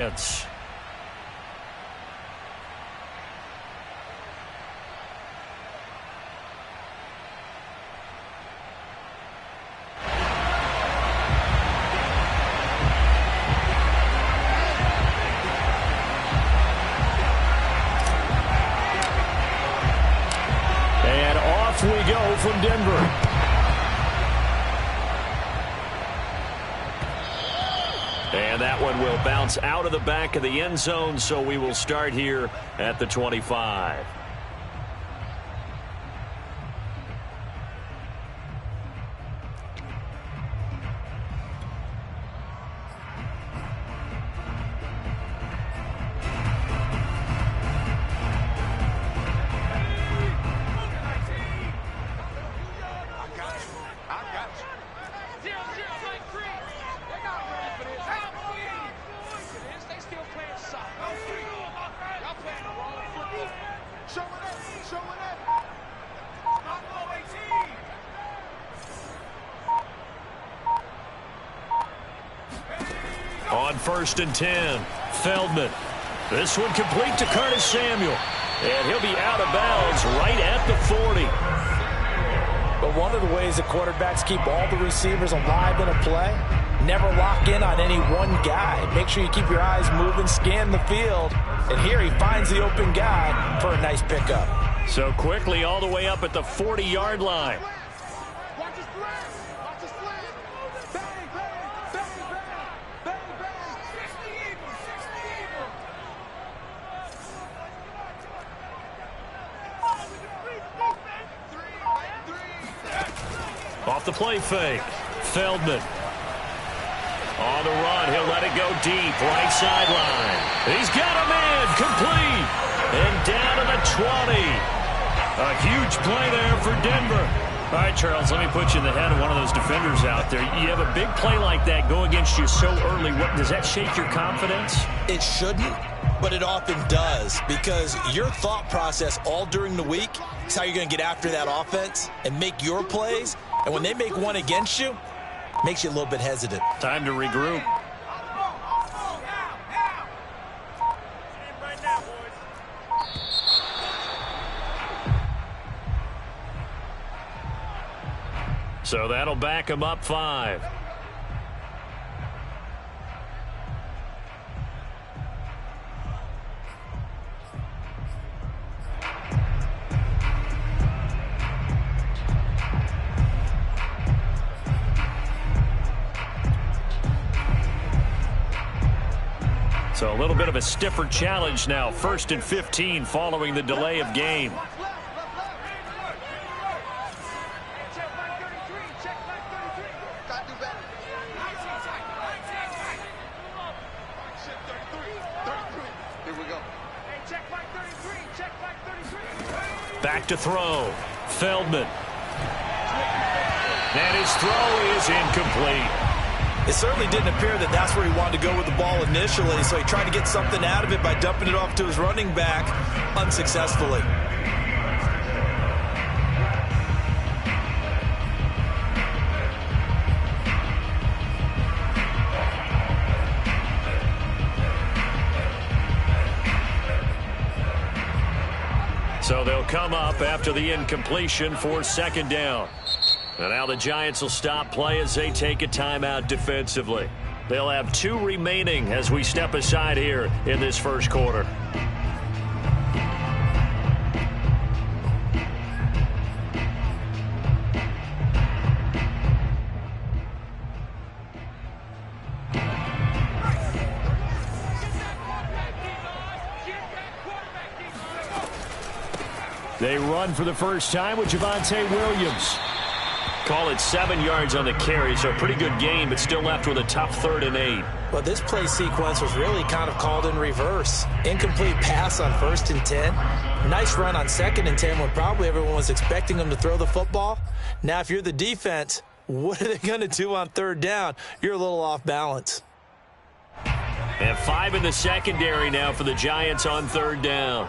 It's and off we go from Denver. And that one will bounce out of the back of the end zone, so we will start here at the 25. On 1st and 10, Feldman. This one complete to Curtis Samuel. And he'll be out of bounds right at the 40. But one of the ways that quarterbacks keep all the receivers alive in a play, never lock in on any one guy. Make sure you keep your eyes moving, scan the field. And here he finds the open guy for a nice pickup. So quickly all the way up at the 40-yard line. Off the play fake, Feldman. On the run, he'll let it go deep, right sideline. He's got a man, complete, and down to the 20. A huge play there for Denver. All right, Charles, let me put you in the head of one of those defenders out there. You have a big play like that go against you so early. What, does that shake your confidence? It shouldn't, but it often does, because your thought process all during the week is how you're going to get after that offense and make your plays. And when they make one against you, it makes you a little bit hesitant. Time to regroup. So that'll back him up 5. So a little bit of a stiffer challenge now. 1st and 15 following the delay of game. Back to throw. Feldman. And his throw is incomplete. It certainly didn't appear that that's where he wanted to go with the ball initially, so he tried to get something out of it by dumping it off to his running back unsuccessfully. So they'll come up after the incompletion for 2nd down. And now the Giants will stop play as they take a timeout defensively. They'll have 2 remaining as we step aside here in this 1st quarter. They run for the first time with Javonte Williams. Call it 7 yards on the carry, so a pretty good gain, but still left with a tough 3rd and 8. Well, this play sequence was really kind of called in reverse. Incomplete pass on 1st and 10. Nice run on 2nd and 10 when probably everyone was expecting them to throw the football. Now, if you're the defense, what are they going to do on 3rd down? You're a little off balance. And 5 in the secondary now for the Giants on 3rd down.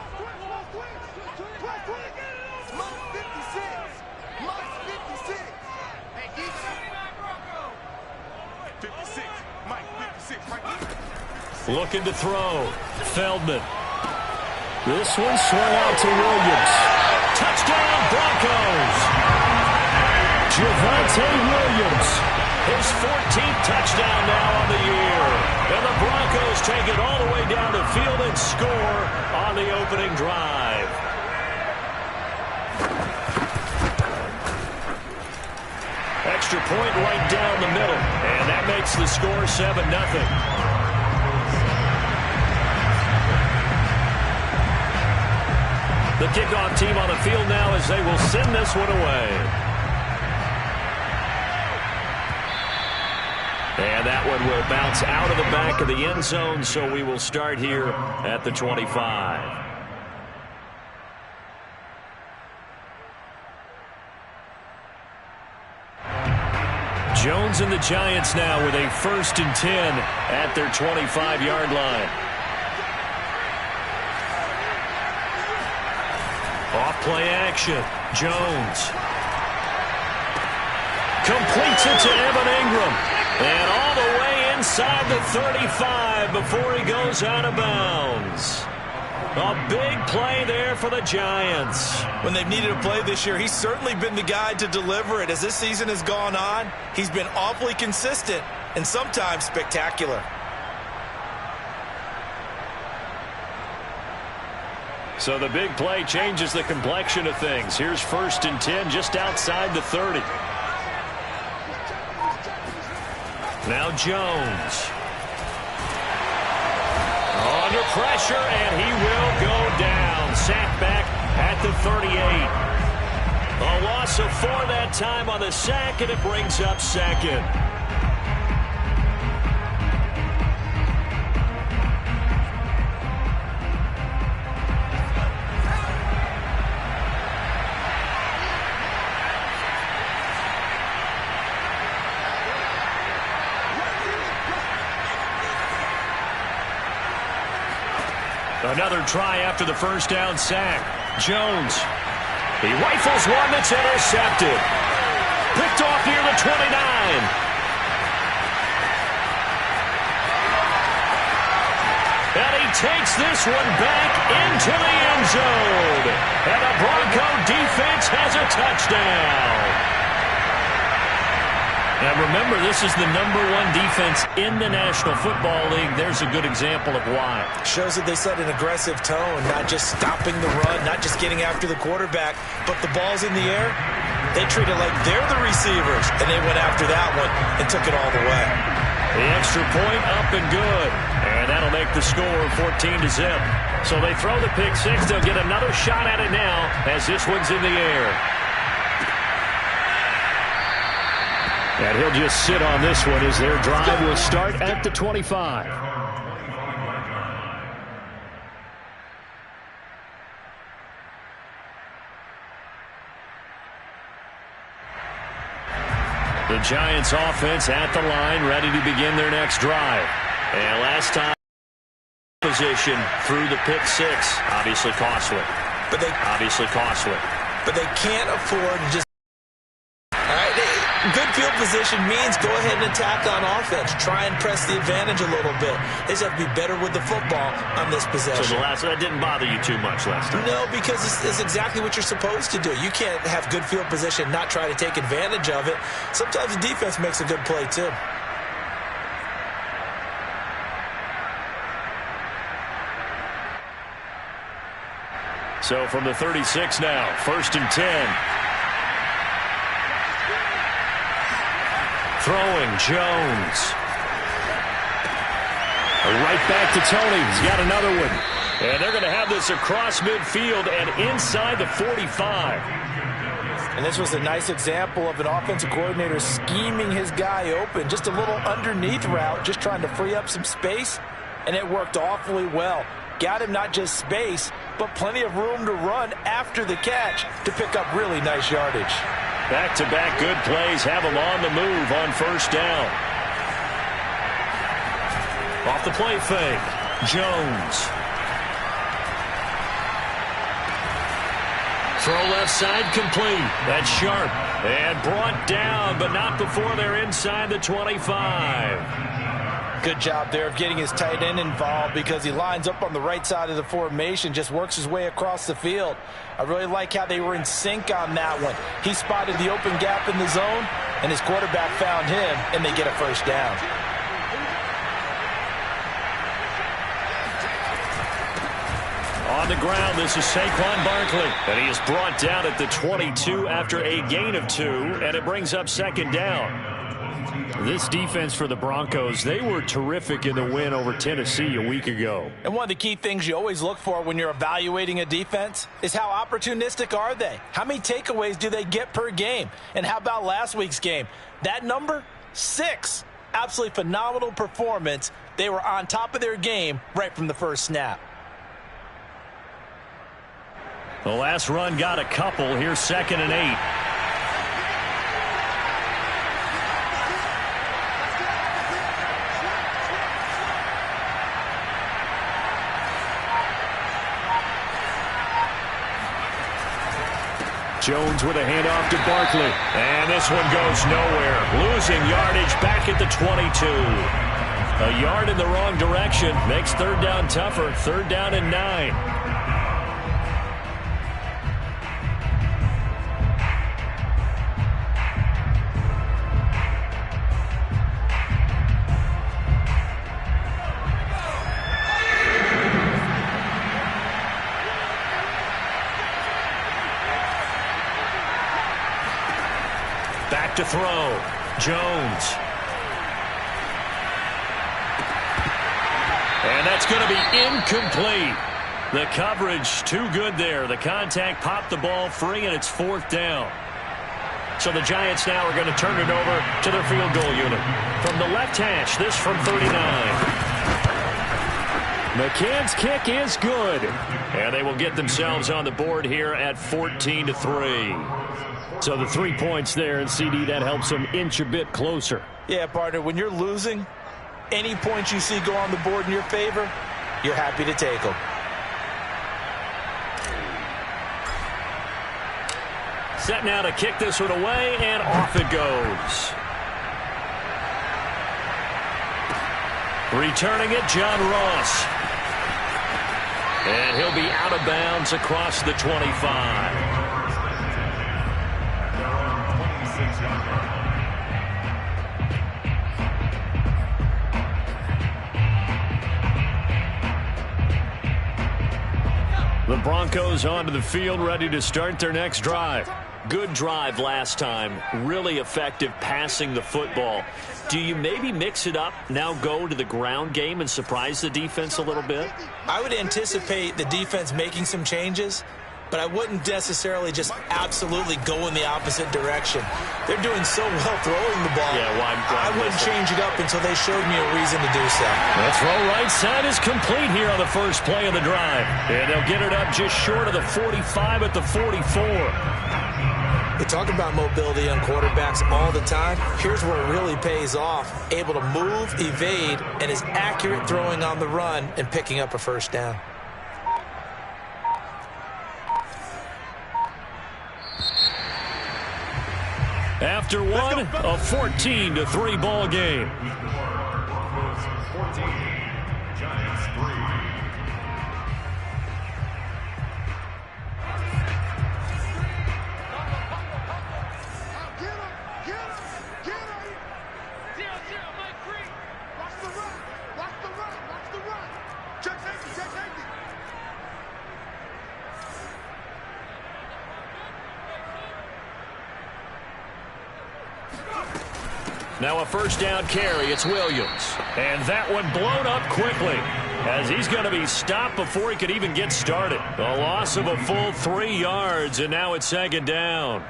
Looking to throw. Feldman. This one swung out to Williams. Touchdown, Broncos. Javonte Williams. His 14th touchdown now on the year. And the Broncos take it all the way down the field and score on the opening drive. Extra point right down the middle. And that makes the score 7-0. The kickoff team on the field now as they will send this one away. And that one will bounce out of the back of the end zone, so we will start here at the 25. Jones and the Giants now with a 1st and 10 at their 25-yard line. Off play action. Jones completes it to Evan Ingram. And all the way inside the 35 before he goes out of bounds. A big play there for the Giants. When they've needed a play this year, he's certainly been the guy to deliver it. As this season has gone on, he's been awfully consistent and sometimes spectacular. So the big play changes the complexion of things. Here's 1st and 10 just outside the 30. Now Jones. Under pressure, and he will go down. Sacked back at the 38. A loss of 4 that time on the sack, and it brings up 2nd. Another try after the 1st down sack. Jones. He rifles one that's intercepted. Picked off near the 29. And he takes this one back into the end zone. And the Bronco defense has a touchdown. Now remember, this is the #1 defense in the National Football League. There's a good example of why. Shows that they set an aggressive tone, not just stopping the run, not just getting after the quarterback, but the ball's in the air. They treat it like they're the receivers, and they went after that one and took it all the way. The extra point up and good. And that'll make the score 14-0. So they throw the pick six. They'll get another shot at it now as this one's in the air. And he'll just sit on this one as their drive will start at the 25. The Giants offense at the line, ready to begin their next drive. And last time, position through the pick six. Obviously costly. But they can't afford to just... Good field position means go ahead and attack on offense. Try and press the advantage a little bit. They just have to be better with the football on this possession. So that didn't bother you too much last time? No, because it's exactly what you're supposed to do. You can't have good field position, not try to take advantage of it. Sometimes the defense makes a good play too. So from the 36 now, 1st and 10. Throwing, Jones. Right back to Tony. He's got another one. And they're going to have this across midfield and inside the 45. And this was a nice example of an offensive coordinator scheming his guy open. Just a little underneath route, just trying to free up some space. And it worked awfully well. Got him not just space, but plenty of room to run after the catch to pick up really nice yardage. Back-to-back good plays have him on the move on 1st down. Off the play fake. Jones. Throw left side complete. That's sharp. And brought down, but not before they're inside the 25. Good job there of getting his tight end involved because he lines up on the right side of the formation, just works his way across the field. I really like how they were in sync on that one. He spotted the open gap in the zone, and his quarterback found him, and they get a first down. On the ground, this is Saquon Barkley, and he is brought down at the 22 after a gain of 2, and it brings up second down. This defense for the Broncos, they were terrific in the win over Tennessee a week ago. And one of the key things you always look for when you're evaluating a defense is how opportunistic are they? How many takeaways do they get per game? And how about last week's game? That number, 6. Absolutely phenomenal performance. They were on top of their game right from the first snap. The last run got a couple. Here's 2nd and 8. Jones with a handoff to Barkley. And this one goes nowhere. Losing yardage back at the 22. A yard in the wrong direction makes third down tougher. 3rd down and 9. Back to throw. Jones. And that's going to be incomplete. The coverage too good there. The contact popped the ball free, and it's 4th down. So the Giants now are going to turn it over to their field goal unit. From the left hash, this from 39. McCann's kick is good. And they will get themselves on the board here at 14-3. So the 3 points there, and CD, that helps them inch a bit closer. Yeah, partner, when you're losing, any points you see go on the board in your favor, you're happy to take them. Set now to kick this one away, and off it goes. Returning it, John Ross. And he'll be out of bounds across the 25. The Broncos onto the field, ready to start their next drive. Good drive last time. Really effective passing the football. Do you maybe mix it up, now go to the ground game and surprise the defense a little bit? I would anticipate the defense making some changes, but I wouldn't necessarily just absolutely go in the opposite direction. They're doing so well throwing the ball. Yeah, why I wouldn't change it up until they showed me a reason to do so. The throw right side is complete here on the first play of the drive. And they'll get it up just short of the 45 at the 44. We talk about mobility on quarterbacks all the time. Here's where it really pays off. Able to move, evade, and is accurate throwing on the run and picking up a first down. After one, a 14-3 ball game. Giants 3. Now a first down carry. It's Williams. And that one blown up quickly as he's going to be stopped before he could even get started. A loss of a full 3 yards, and now it's second down.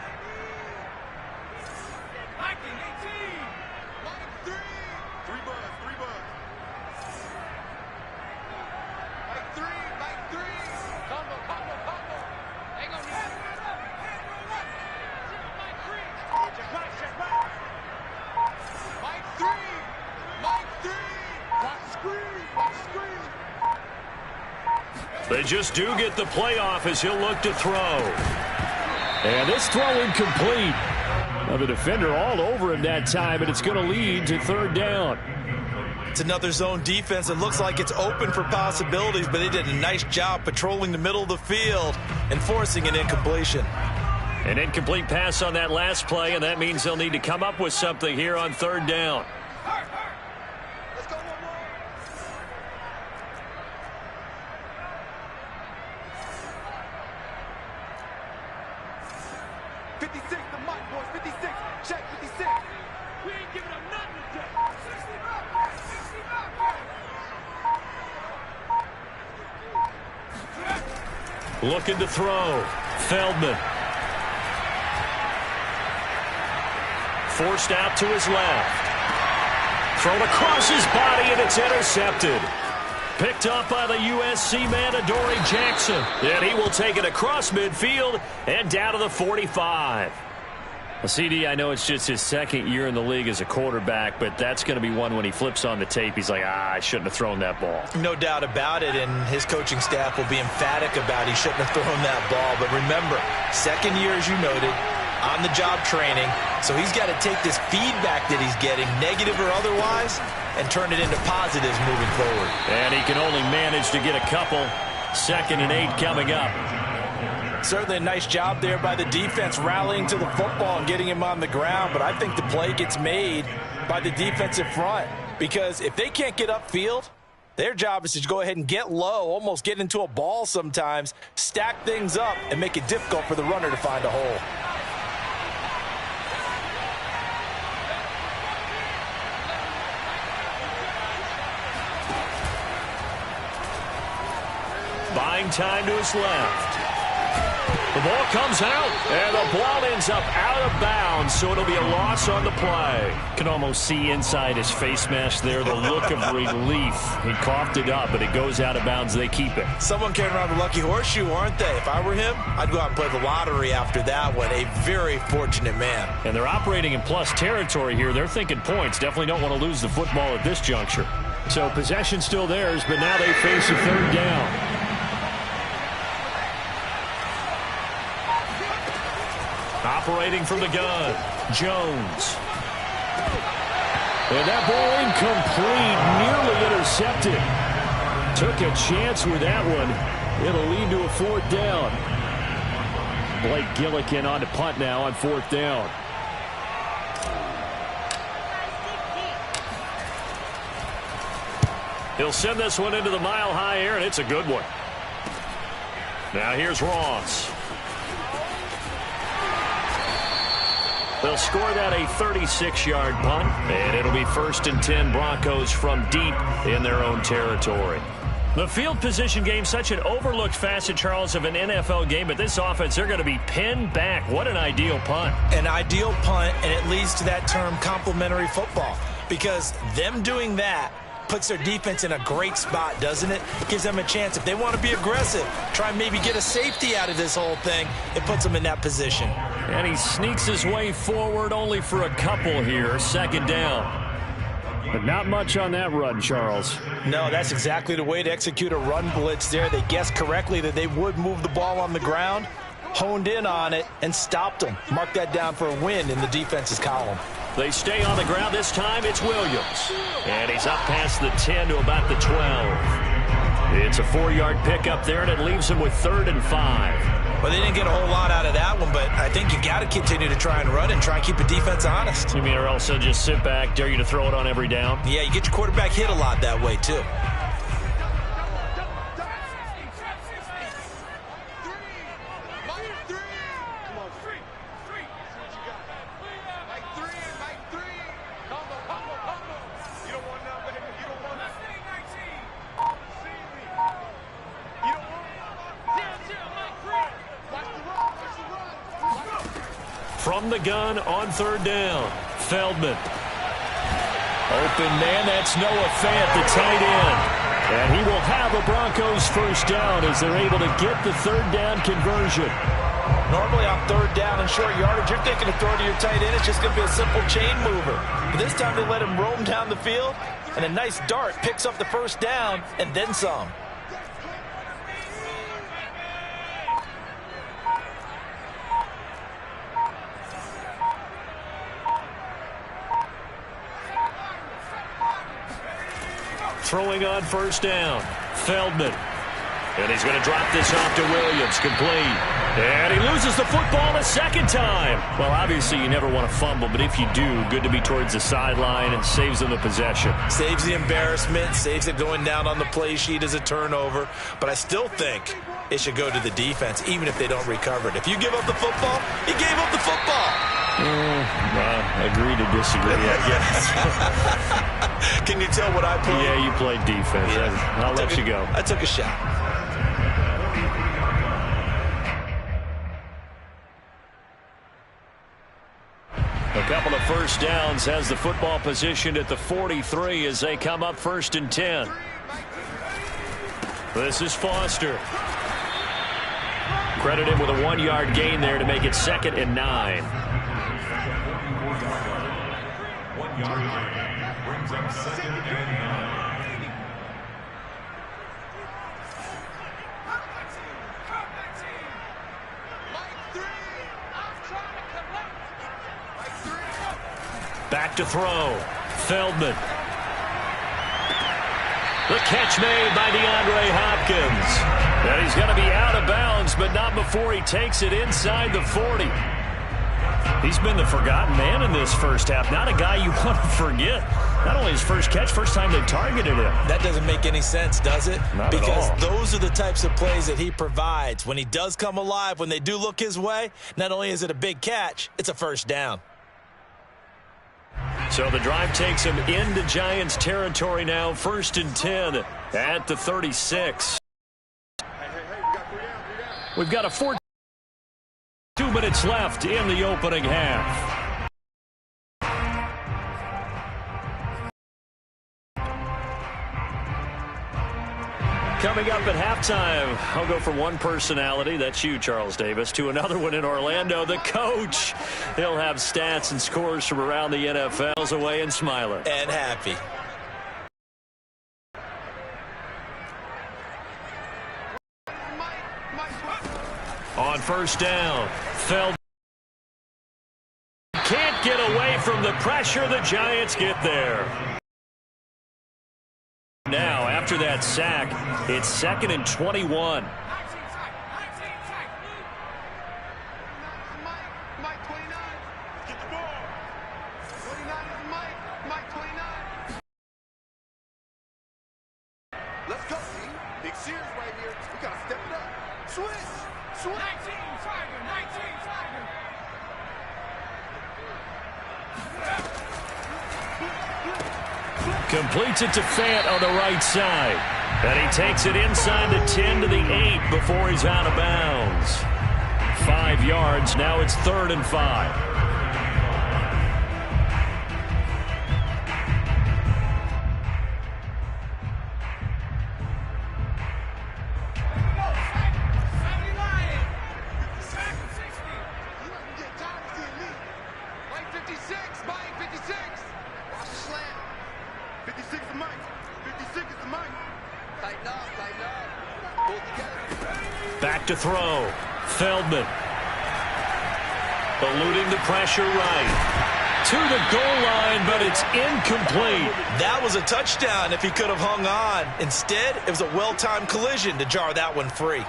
They just do get the playoff as he'll look to throw. And this throw incomplete. Now the defender all over him that time, and it's going to lead to third down. It's another zone defense. It looks like it's open for possibilities, but they did a nice job patrolling the middle of the field and forcing an incompletion. An incomplete pass on that last play, and that means they'll need to come up with something here on third down. Looking to throw. Feldman. Forced out to his left. Thrown across his body, and it's intercepted. Picked up by the USC man, Adoree Jackson. And he will take it across midfield and down to the 45. Well, CD, I know it's just his second year in the league as a quarterback, but that's going to be one when he flips on the tape. He's like, I shouldn't have thrown that ball. No doubt about it, and his coaching staff will be emphatic about he shouldn't have thrown that ball. But remember, second year, as you noted, on-the-job training. So he's got to take this feedback that he's getting, negative or otherwise, and turn it into positives moving forward. And he can only manage to get a couple. 2nd and 8 coming up. Certainly a nice job there by the defense rallying to the football and getting him on the ground. But I think the play gets made by the defensive front, because if they can't get upfield, their job is to go ahead and get low, almost get into a ball sometimes, stack things up, and make it difficult for the runner to find a hole. Buying time to his left. The ball comes out, and the ball ends up out of bounds, so it'll be a loss on the play. Can almost see inside his face mask there, the look of relief. He coughed it up, but it goes out of bounds. They keep it. Someone came around the lucky horseshoe, aren't they? If I were him, I'd go out and play the lottery after that one. A very fortunate man. And they're operating in plus territory here. They're thinking points. Definitely don't want to lose the football at this juncture. So possession still theirs, but now they face a third down. Operating from the gun, Jones. And that ball incomplete, nearly intercepted. Took a chance with that one. It'll lead to a 4th down. Blake Gillikin on to punt now on 4th down. He'll send this one into the mile-high air, and it's a good one. Now here's Ross. They'll score that a 36-yard punt, and it'll be 1st and 10 Broncos from deep in their own territory. The field position game, such an overlooked facet, Charles, of an NFL game, but this offense, they're going to be pinned back. What an ideal punt. An ideal punt, and it leads to that term complementary football, because them doing that puts their defense in a great spot, doesn't it? Gives them a chance. If they want to be aggressive, try and maybe get a safety out of this whole thing, it puts them in that position. And he sneaks his way forward only for a couple here. 2nd down. But not much on that run, Charles. No, that's exactly the way to execute a run blitz there. They guessed correctly that they would move the ball on the ground, honed in on it, and stopped them. Mark that down for a win in the defense's column. They stay on the ground. This time it's Williams. And he's up past the 10 to about the 12. It's a 4-yard pickup there, and it leaves him with 3rd and 5. Well, they didn't get a whole lot out of that one, but I think you got to continue to try and run and try and keep the defense honest. You mean, or else they'll just sit back, dare you to throw it on every down? Yeah, you get your quarterback hit a lot that way, too. From the gun on 3rd down, Feldman. Open man, that's Noah Fant, the tight end. And he will have a Broncos 1st down as they're able to get the 3rd down conversion. Normally on 3rd down and short yardage, you're thinking of throwing to your tight end. It's just going to be a simple chain mover. But this time they let him roam down the field, and a nice dart picks up the 1st down and then some. throwing on first down. Feldman. And he's going to drop this off to Williams. Complete. And he loses the football a second time. Well, obviously you never want to fumble, but if you do, good to be towards the sideline and saves them the possession. Saves the embarrassment, saves it going down on the play sheet as a turnover. But I still think it should go to the defense, even if they don't recover it. If you give up the football, you gave up the football. Agree to disagree, I guess. Can you tell what I played? Yeah, you played defense. Yeah. I'll let you go. I took a shot. A couple of first downs has the football positioned at the 43 as they come up 1st and 10. This is Foster. Credit him with a 1-yard gain there to make it 2nd and 9. 1 yard gain brings up 2nd and 9. Back to throw. Feldman. The catch made by DeAndre Hopkins. And he's going to be out of bounds, but not before he takes it inside the 40. He's been the forgotten man in this first half. Not a guy you want to forget. Not only his first catch, first time they targeted him. That doesn't make any sense, does it? Not because at all. Those are the types of plays that he provides. When he does come alive, when they do look his way, not only is it a big catch, it's a first down. So the drive takes him into Giants territory now. 1st and 10 at the 36. We've got a 2 minutes left in the opening half. Coming up at halftime, I'll go from one personality, that's you, Charles Davis, to another one in Orlando, the coach. He'll have stats and scores from around the NFL's away and smiling. And happy. On first down, Feldman can't get away from the pressure. The Giants get there. Now, after that sack, it's 2nd and 21. Let's go, team. Big Sears right here. We got to step it up. Switch. 19 Tiger. Completes it to Fant on the right side. And he takes it inside the 10 to the 8 before he's out of bounds. 5 yards. Now it's 3rd and 5. Back to throw. Feldman. Eluding the pressure right. To the goal line, but it's incomplete. That was a touchdown if he could have hung on. Instead, it was a well-timed collision to jar that one free.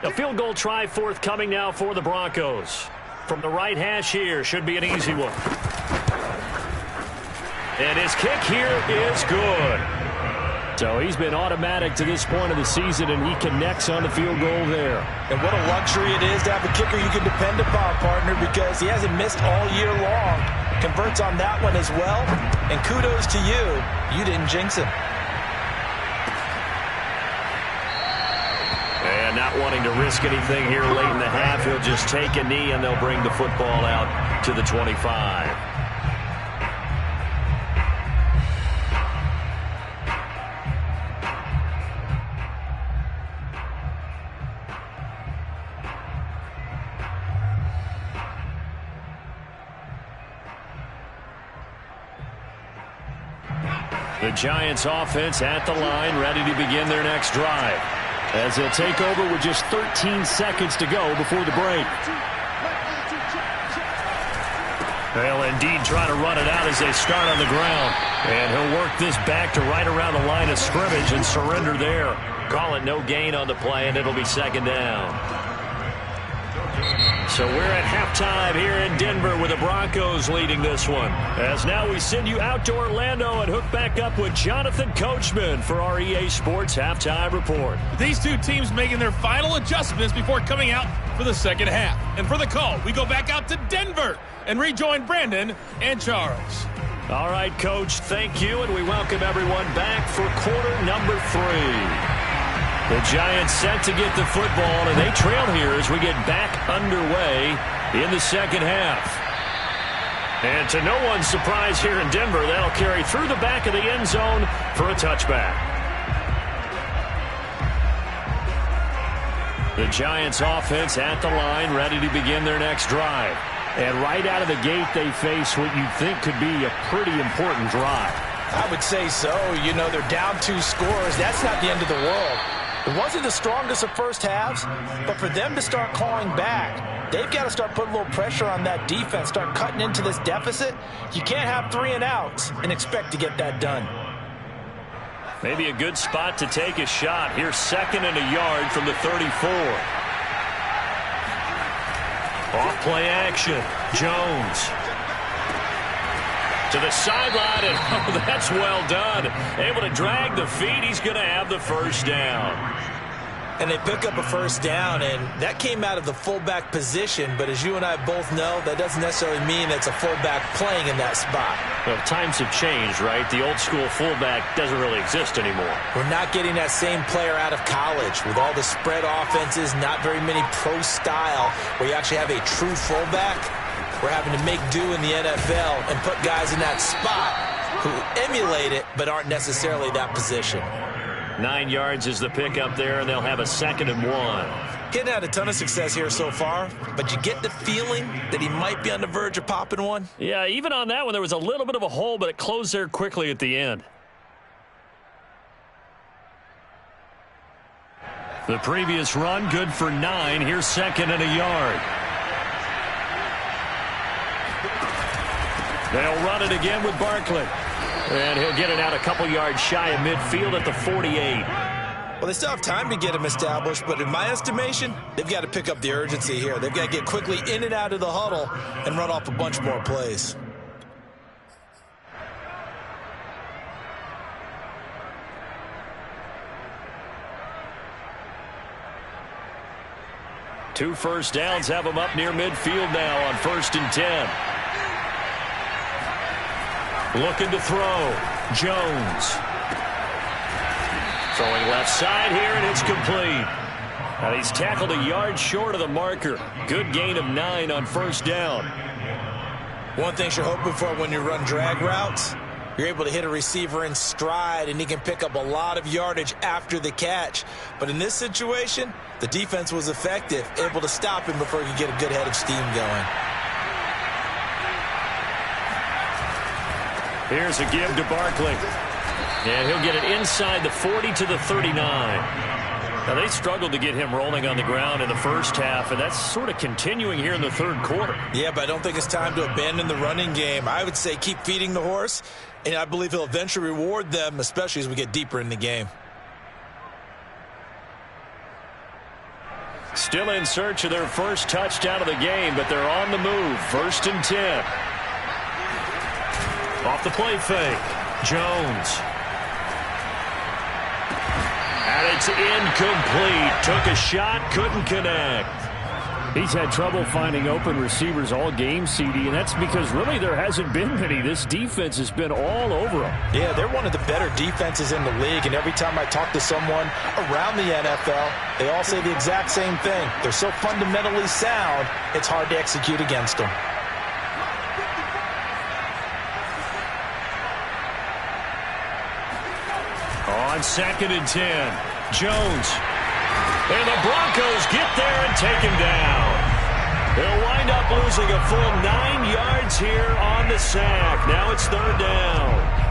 A field goal try forthcoming now for the Broncos. From the right hash here, should be an easy one. And his kick here is good. So he's been automatic to this point of the season, and he connects on the field goal there. And what a luxury it is to have a kicker you can depend upon, partner, because he hasn't missed all year long. Converts on that one as well, and kudos to you. You didn't jinx him. And not wanting to risk anything here late in the half, he'll just take a knee, and they'll bring the football out to the 25. The Giants offense at the line, ready to begin their next drive, as they'll take over with just 13 seconds to go before the break. They'll indeed try to run it out as they start on the ground. And he'll work this back to right around the line of scrimmage and surrender there. Call it no gain on the play, and it'll be second down. So we're at halftime here in Denver with the Broncos leading this one. As now we send you out to Orlando and hook back up with Jonathan Coachman for our EA Sports Halftime Report. These two teams making their final adjustments before coming out for the second half. And for the call, we go back out to Denver and rejoin Brandon and Charles. All right, Coach, thank you, and we welcome everyone back for quarter number 3. The Giants set to get the football, and they trail here as we get back underway in the second half. And to no one's surprise here in Denver, that'll carry through the back of the end zone for a touchback. The Giants offense at the line, ready to begin their next drive. And right out of the gate, they face what you think could be a pretty important drive. I would say so. You know, they're down 2 scores. That's not the end of the world. It wasn't the strongest of first halves, but for them to start clawing back, they've got to start putting a little pressure on that defense, start cutting into this deficit. You can't have 3 and outs and expect to get that done. Maybe a good spot to take a shot. Here's 2nd and a yard from the 34. Off play action. Jones to the sideline, and oh, that's well done. Able to drag the feet. He's going to have the first down. And they pick up a first down, and that came out of the fullback position. But as you and I both know, that doesn't necessarily mean it's a fullback playing in that spot. Well, times have changed, right? The old school fullback doesn't really exist anymore. We're not getting that same player out of college with all the spread offenses, not very many pro style, where you actually have a true fullback. We're having to make do in the NFL and put guys in that spot who emulate it but aren't necessarily that position. 9 yards is the pickup there, and they'll have a 2nd and 1. He hadn't had a ton of success here so far, but you get the feeling that he might be on the verge of popping one. Yeah, even on that one, there was a little bit of a hole, but it closed there quickly at the end. The previous run, good for 9. Here's 2nd and a yard. They'll run it again with Barkley. And he'll get it out a couple yards shy of midfield at the 48. Well, they still have time to get him established, but in my estimation, they've got to pick up the urgency here. They've got to get quickly in and out of the huddle and run off a bunch more plays. Two first downs have them up near midfield now on 1st and 10. Looking to throw. Jones. Throwing left side here, and it's complete. And he's tackled a yard short of the marker. Good gain of 9 on 1st down. One thing you're hoping for when you run drag routes, you're able to hit a receiver in stride, and he can pick up a lot of yardage after the catch. But in this situation, the defense was effective, able to stop him before he could get a good head of steam going. Here's a give to Barkley. And he'll get it inside the 40 to the 39. Now, they struggled to get him rolling on the ground in the first half, and that's sort of continuing here in the 3rd quarter. Yeah, but I don't think it's time to abandon the running game. I would say keep feeding the horse, and I believe he'll eventually reward them, especially as we get deeper in the game. Still in search of their first touchdown of the game, but they're on the move. 1st and 10. Off the play fake. Jones. And it's incomplete. Took a shot, couldn't connect. He's had trouble finding open receivers all game, CD, and that's because really there hasn't been many. This defense has been all over them. Yeah, they're one of the better defenses in the league, and every time I talk to someone around the NFL, they all say the exact same thing. They're so fundamentally sound, it's hard to execute against them. On 2nd and 10, Jones. And the Broncos get there and take him down. They'll wind up losing a full 9 yards here on the sack. Now it's 3rd down.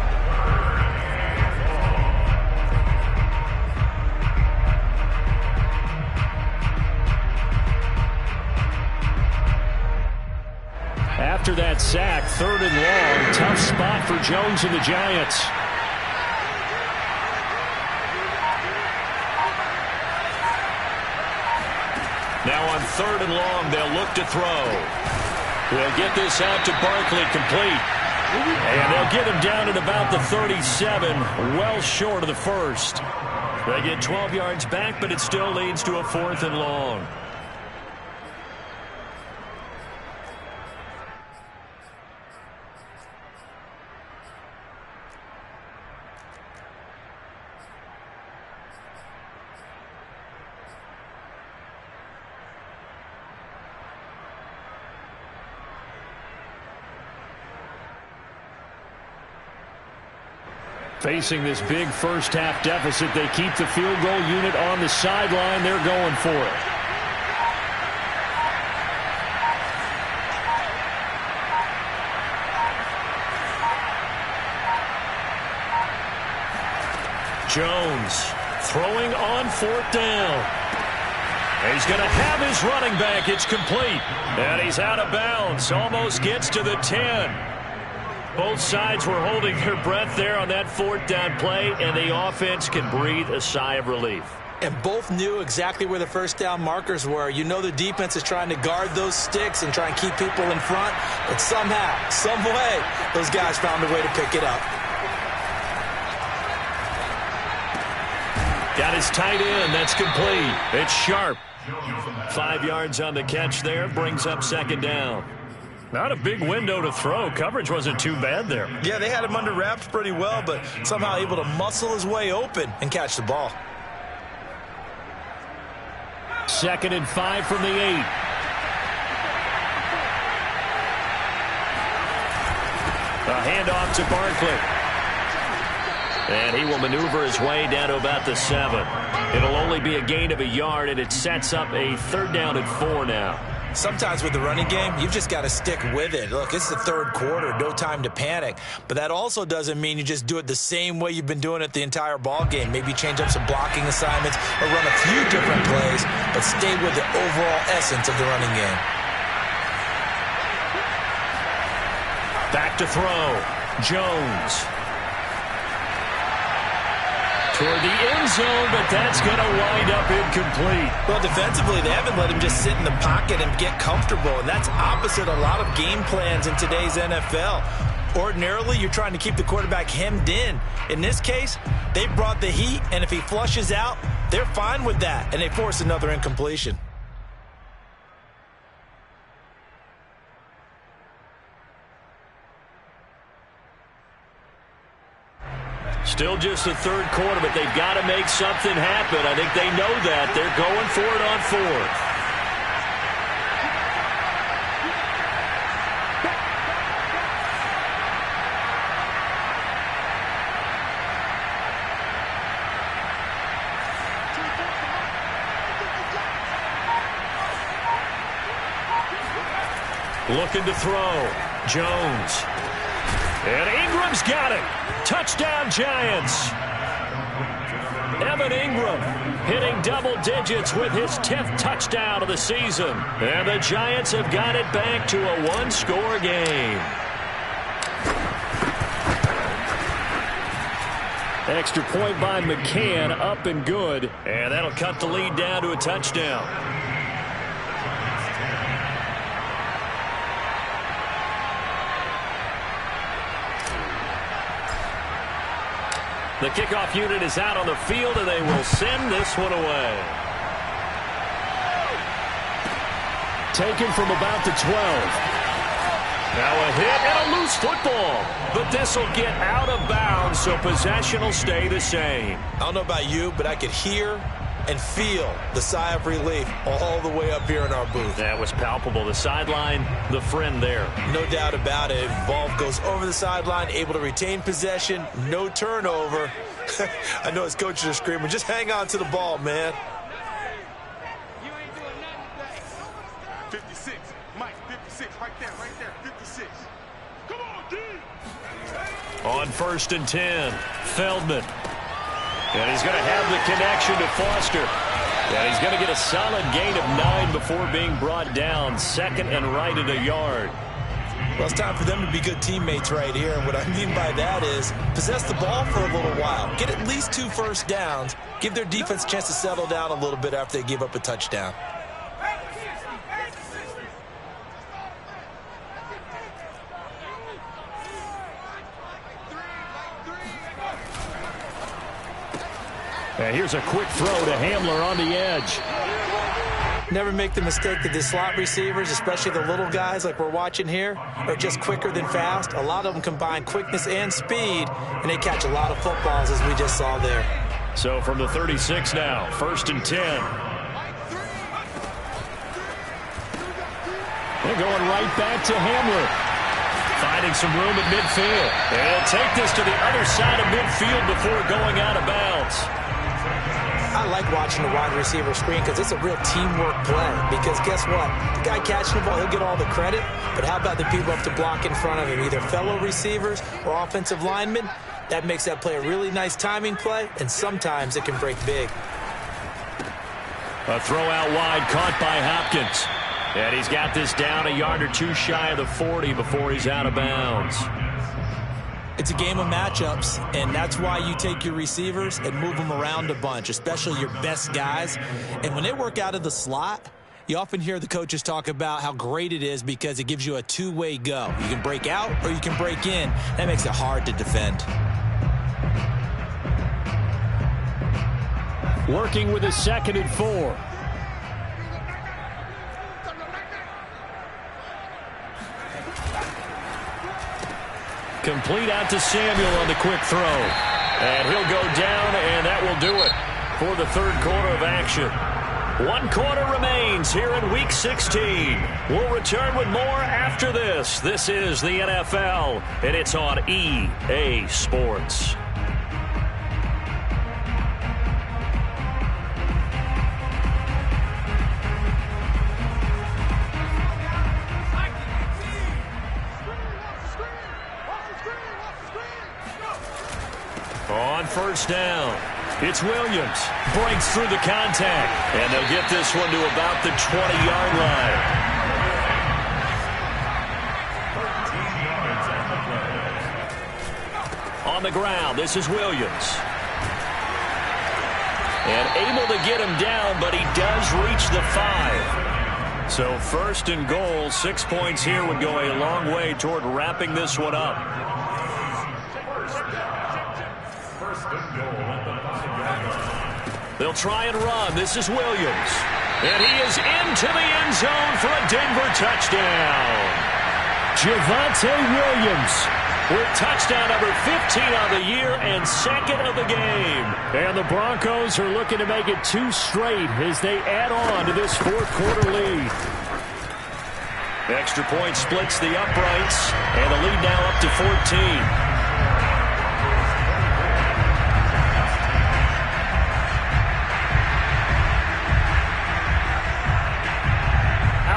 after that sack, 3rd and long. Tough spot for Jones and the Giants. Now on 3rd and long, they'll look to throw. We'll get this out to Barkley, complete. And they'll get him down at about the 37, well short of the first. They get 12 yards back, but it still leads to a 4th and long. Facing this big first-half deficit, they keep the field goal unit on the sideline. They're going for it. Jones throwing on 4th down. He's going to have his running back. It's complete. And he's out of bounds. Almost gets to the 10. Both sides were holding their breath there on that 4th down play, and the offense can breathe a sigh of relief. And both knew exactly where the first down markers were. You know the defense is trying to guard those sticks and try and keep people in front, but somehow, some way, those guys found a way to pick it up. Got his tight end. That's complete. It's Sharp. 5 yards on the catch there. Brings up 2nd down. Not a big window to throw. Coverage wasn't too bad there. Yeah, they had him under wraps pretty well, but somehow able to muscle his way open and catch the ball. 2nd and 5 from the 8. A handoff to Barkley. And he will maneuver his way down to about the 7. It'll only be a gain of a yard, and it sets up a 3rd down and 4 now. Sometimes with the running game, you've just got to stick with it. Look, it's the 3rd quarter, no time to panic. But that also doesn't mean you just do it the same way you've been doing it the entire ball game. Maybe change up some blocking assignments or run a few different plays, but stay with the overall essence of the running game. Back to throw. Jones. Toward the end zone, but that's going to wind up incomplete. Well, defensively, they haven't let him just sit in the pocket and get comfortable, and that's opposite a lot of game plans in today's NFL. Ordinarily, you're trying to keep the quarterback hemmed in. In this case, they brought the heat, and if he flushes out, they're fine with that, and they force another incompletion. Still just the 3rd quarter, but they've got to make something happen. I think they know that. They're going for it on 4th. Looking to throw. Jones. And Ingram's got it. Touchdown, Giants. Evan Ingram hitting double digits with his 10th touchdown of the season. And the Giants have got it back to a 1-score game. Extra point by McCann, up and good. And that'll cut the lead down to a touchdown. The kickoff unit is out on the field, and they will send this one away. Taken from about the 12. Now a hit and a loose football. But this will get out of bounds, so possession will stay the same. I don't know about you, but I could hear and feel the sigh of relief all the way up here in our booth. That was palpable. The sideline, the friend there. No doubt about it. Ball goes over the sideline, able to retain possession, no turnover. I know his coaches are screaming, just hang on to the ball, man. 56, Mike, 56, right there, 56. Come on, D! On 1st and 10, Feldman. And he's going to have the connection to Foster. And he's going to get a solid gain of 9 before being brought down. 2nd and right at a yard. Well, it's time for them to be good teammates right here. And what I mean by that is possess the ball for a little while. Get at least 2 first downs. Give their defense a chance to settle down a little bit after they give up a touchdown. And here's a quick throw to Hamler on the edge. Never make the mistake that the slot receivers, especially the little guys like we're watching here, are just quicker than fast. A lot of them combine quickness and speed, and they catch a lot of footballs, as we just saw there. So from the 36 now, 1st and 10. They're going right back to Hamler. Finding some room at midfield. And he'll take this to the other side of midfield before going out of bounds. I like watching the wide receiver screen because it's a real teamwork play. Because guess what? The guy catching the ball, he'll get all the credit. But how about the people up to block in front of him, either fellow receivers or offensive linemen? That makes that play a really nice timing play, and sometimes it can break big. A throw out wide caught by Hopkins. And he's got this down a yard or 2 shy of the 40 before he's out of bounds. It's a game of matchups, and that's why you take your receivers and move them around a bunch, especially your best guys. And when they work out of the slot, you often hear the coaches talk about how great it is because it gives you a 2-way go. You can break out or you can break in. That makes it hard to defend. Working with a 2nd and 4. Complete out to Samuel on the quick throw. And he'll go down, and that will do it for the 3rd quarter of action. 1 quarter remains here in Week 16. We'll return with more after this. This is the NFL, and it's on EA Sports. On 1st down, it's Williams. Breaks through the contact. And they'll get this one to about the 20-yard line. 13 yards. On the ground, this is Williams. And able to get him down, but he does reach the 5. So 1st and goal, 6 points here would go a long way toward wrapping this one up. They'll try and run. This is Williams. And he is into the end zone for a Denver touchdown. Javonte Williams with touchdown number 15 on the year and 2nd of the game. And the Broncos are looking to make it 2 straight as they add on to this 4th quarter lead. Extra point splits the uprights, and the lead now up to 14.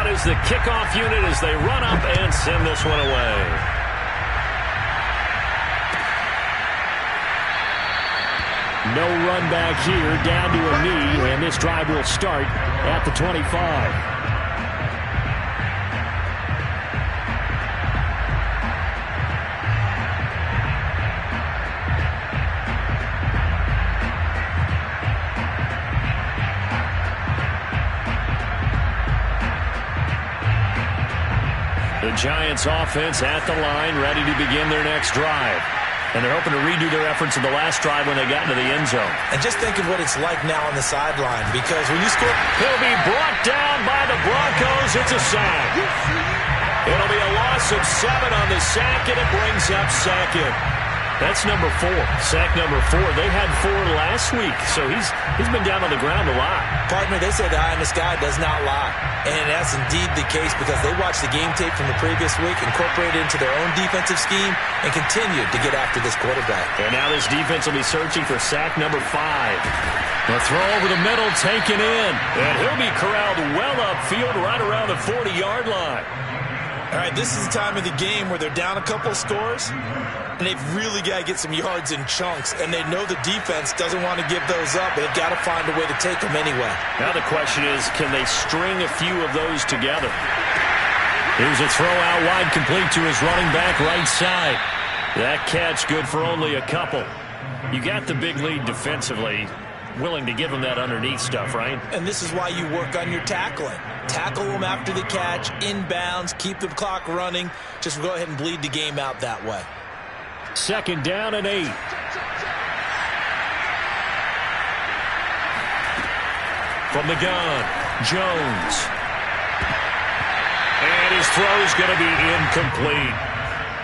Is the kickoff unit as they run up and send this one away. No run back here, down to a knee, and this drive will start at the 25. The Giants offense at the line, ready to begin their next drive. And they're hoping to redo their efforts in the last drive when they got into the end zone. And just think of what it's like now on the sideline, because when you score... He'll be brought down by the Broncos. It's a sack. It'll be a loss of 7 on the sack, and it brings up 2nd. That's number 4. Sack number 4. They had 4 last week, so he's been down on the ground a lot. Partner, they say the eye in the sky does not lie. And that's indeed the case because they watched the game tape from the previous week, incorporated it into their own defensive scheme, and continued to get after this quarterback. And now this defense will be searching for sack number 5. The throw over the middle, taken in. And he'll be corralled well upfield right around the 40-yard line. All right, this is the time of the game where they're down a couple of scores, and they've really got to get some yards in chunks, and they know the defense doesn't want to give those up, but they've got to find a way to take them anyway. Now the question is, can they string a few of those together? Here's a throw out wide, complete to his running back right side. That catch good for only a couple. You got the big lead defensively. Willing to give him that underneath stuff, right? And this is why you work on your tackling. Tackle them after the catch, inbounds, keep the clock running. Just go ahead and bleed the game out that way. 2nd down and 8. From the gun, Jones. And his throw is going to be incomplete.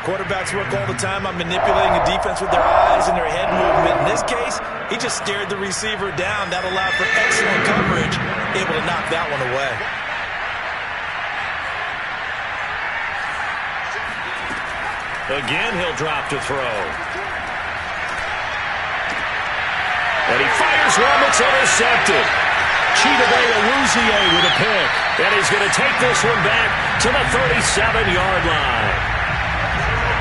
Quarterbacks work all the time on manipulating the defense with their eyes and their head movement. In this case, he just stared the receiver down. That allowed for excellent coverage, able to knock that one away. Again, he'll drop to throw. And he fires one that's intercepted. Chidobe Awuzie with a pick. And he's going to take this one back to the 37-yard line.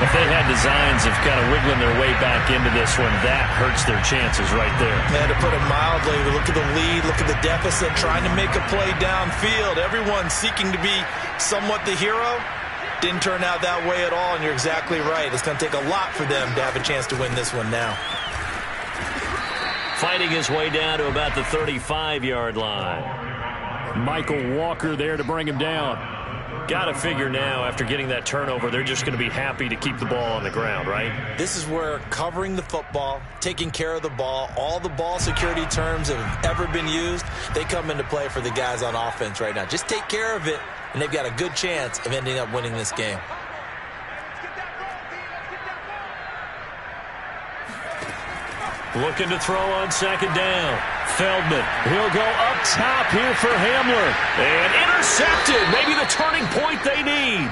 If they had designs of kind of wiggling their way back into this one, that hurts their chances right there. Yeah, to put it mildly, look at the lead, look at the deficit, trying to make a play downfield. Everyone seeking to be somewhat the hero. Didn't turn out that way at all, and you're exactly right. It's going to take a lot for them to have a chance to win this one now. Fighting his way down to about the 35-yard line. Michael Walker there to bring him down. Got to figure now, after getting that turnover, they're just going to be happy to keep the ball on the ground, right? This is where covering the football, taking care of the ball, all the ball security terms that have ever been used, they come into play for the guys on offense right now. Just take care of it, and they've got a good chance of ending up winning this game. Looking to throw on 2nd down. Feldman, he'll go up top here for Hamler. And intercepted, maybe the turning point they need.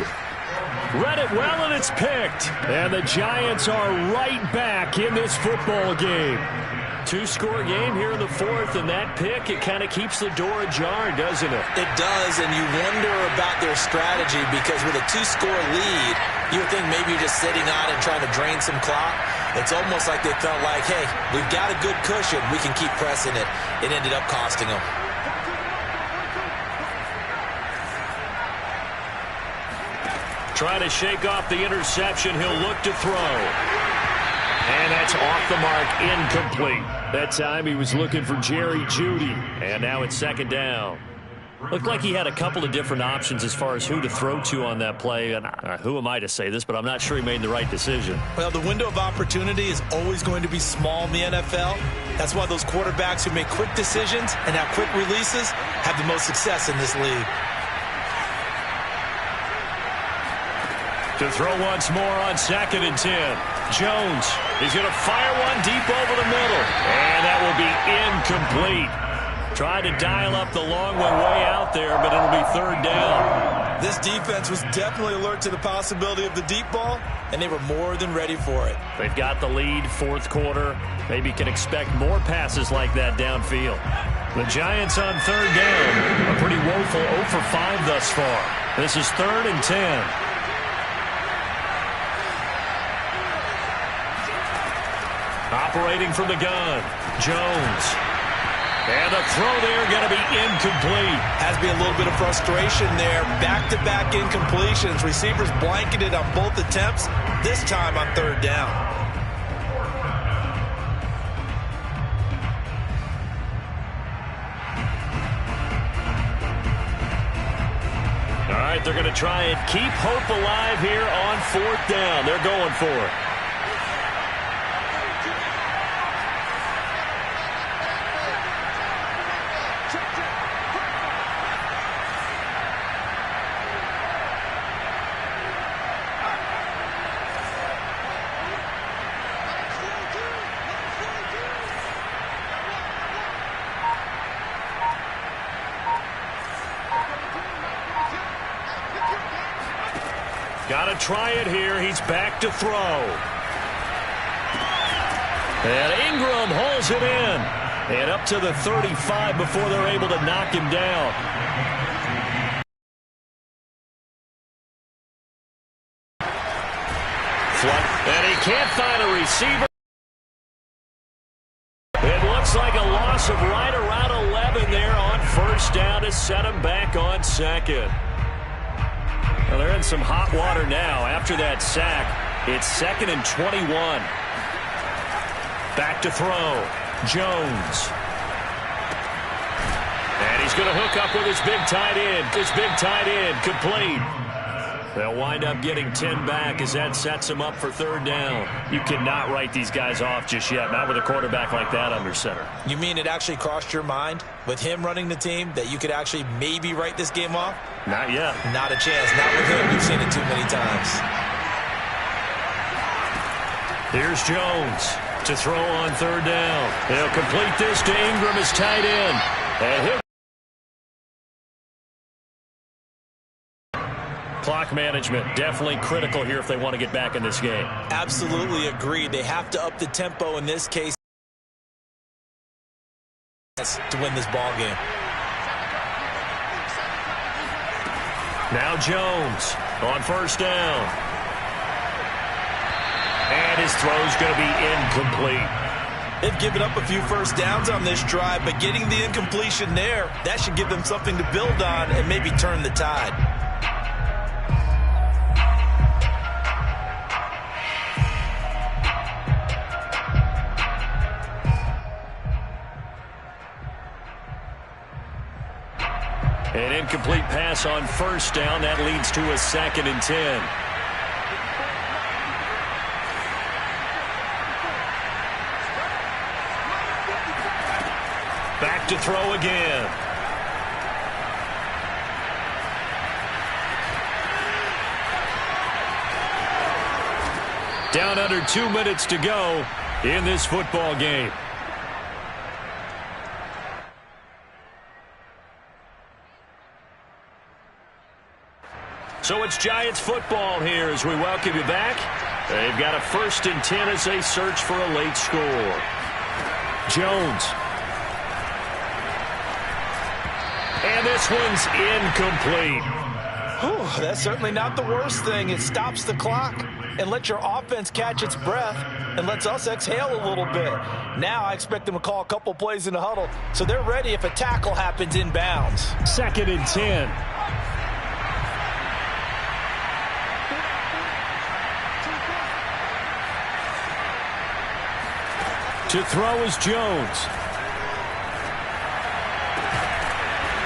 Read it well, and it's picked. And the Giants are right back in this football game. 2-score game here in the 4th, and that pick, it kind of keeps the door ajar, doesn't it? It does, and you wonder about their strategy, because with a 2-score lead, you would think maybe you're just sitting on and trying to drain some clock. It's almost like they felt like, hey, we've got a good cushion. We can keep pressing it. It ended up costing them. Trying to shake off the interception. He'll look to throw. And that's off the mark, incomplete. That time he was looking for Jerry Jeudy. And now it's 2nd down. Looked like he had a couple of different options as far as who to throw to on that play. And who am I to say this, but I'm not sure he made the right decision. Well, the window of opportunity is always going to be small in the NFL. That's why those quarterbacks who make quick decisions and have quick releases have the most success in this league. To throw once more on 2nd and 10. Jones, he's going to fire one deep over the middle. And that will be incomplete. Tried to dial up the long one way out there, but it'll be 3rd down. This defense was definitely alert to the possibility of the deep ball, and they were more than ready for it. They've got the lead, 4th quarter. Maybe can expect more passes like that downfield. The Giants on 3rd down. A pretty woeful 0 for 5 thus far. This is 3rd and 10. Operating from the gun, Jones. And the throw there going to be incomplete. Has to be a little bit of frustration there. Back-to-back incompletions. Receivers blanketed on both attempts, this time on 3rd down. All right, they're going to try and keep hope alive here on 4th down. They're going for it. Got to try it here. He's back to throw. And Ingram hauls it in. And up to the 35 before they're able to knock him down. And he can't find a receiver. It looks like a loss of right around 11 there on 1st down to set him back on 2nd. Well, they're in some hot water now. After that sack, it's 2nd and 21. Back to throw. Jones. And he's going to hook up with his big tight end. His big tight end complete. They'll wind up getting 10 back as that sets them up for 3rd down. You cannot write these guys off just yet, not with a quarterback like that under center. You mean it actually crossed your mind with him running the team that you could actually maybe write this game off? Not yet. Not a chance. Not with him. You've seen it too many times. Here's Jones to throw on 3rd down. He'll complete this to Ingram as tight end. And he'll clock management, definitely critical here if they want to get back in this game. Absolutely agreed. They have to up the tempo in this case to win this ball game. Now Jones on 1st down. And his throw's going to be incomplete. They've given up a few 1st downs on this drive, but getting the incompletion there, that should give them something to build on and maybe turn the tide. An incomplete pass on 1st down. That leads to a 2nd and 10. Back to throw again. Down under 2 minutes to go in this football game. So it's Giants football here as we welcome you back. They've got a 1st and 10 as they search for a late score. Jones. And this one's incomplete. Whew, that's certainly not the worst thing. It stops the clock and lets your offense catch its breath and lets us exhale a little bit. Now I expect them to call a couple plays in the huddle so they're ready if a tackle happens inbounds. 2nd and 10. To throw is Jones.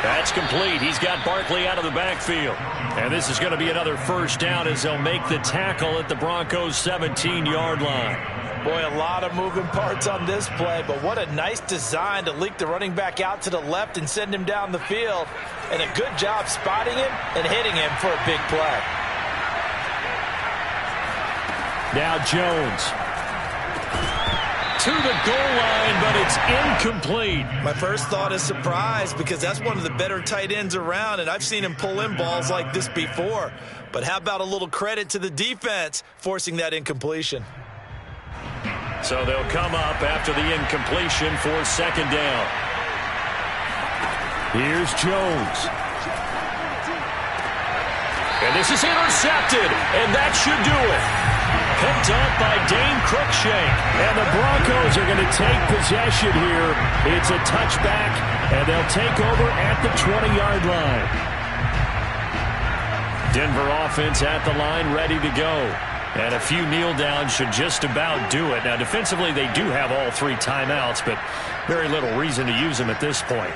That's complete. He's got Barkley out of the backfield. And this is going to be another 1st down as they'll make the tackle at the Broncos' 17-yard line. Boy, a lot of moving parts on this play, but what a nice design to leak the running back out to the left and send him down the field. And a good job spotting him and hitting him for a big play. Now Jones. To the goal line, but it's incomplete. My first thought is surprise because that's one of the better tight ends around, and I've seen him pull in balls like this before. But how about a little credit to the defense forcing that incompletion? So they'll come up after the incompletion for 2nd down. Here's Jones. And this is intercepted, and that should do it. Picked up by Dane Cruikshank. And the Broncos are going to take possession here. It's a touchback, and they'll take over at the 20-yard line. Denver offense at the line, ready to go. And a few kneel downs should just about do it. Now, defensively, they do have all 3 timeouts, but very little reason to use them at this point.